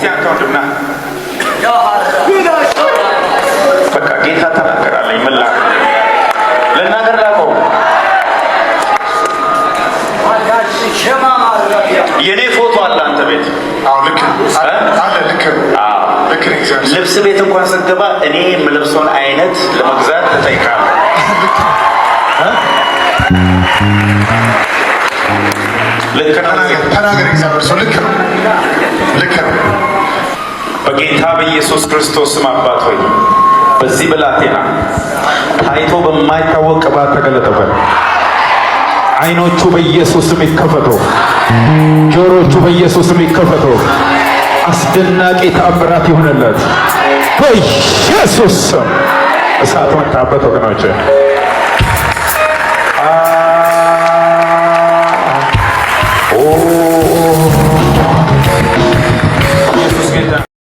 አንተ ወንድምና በቃ ጌታ ተናገራለኝ። ምን ላድርግ? ልናገር ላቀው የኔ ፎቶ አለ አንተ ቤት። ልብስ ቤት እንኳን ስትገባ እኔ የምለብሰውን አይነት ለመግዛት ተጠይቃለሁ። ልክ ተናገር። እግዚአብሔር ሰው ልክ ነው፣ ልክ ነው። በጌታ በኢየሱስ ክርስቶስ ስም አባት ሆይ በዚህ ብላቴና ታይቶ በማይታወቅ ቅባት ተገለጠበት። አይኖቹ በኢየሱስ ስም ይከፈቱ፣ ጆሮቹ በኢየሱስ ስም ይከፈቱ። አስደናቂ ተአምራት ይሆንለት በኢየሱስ ስም። እሳት መጣበት ወገኖቼ።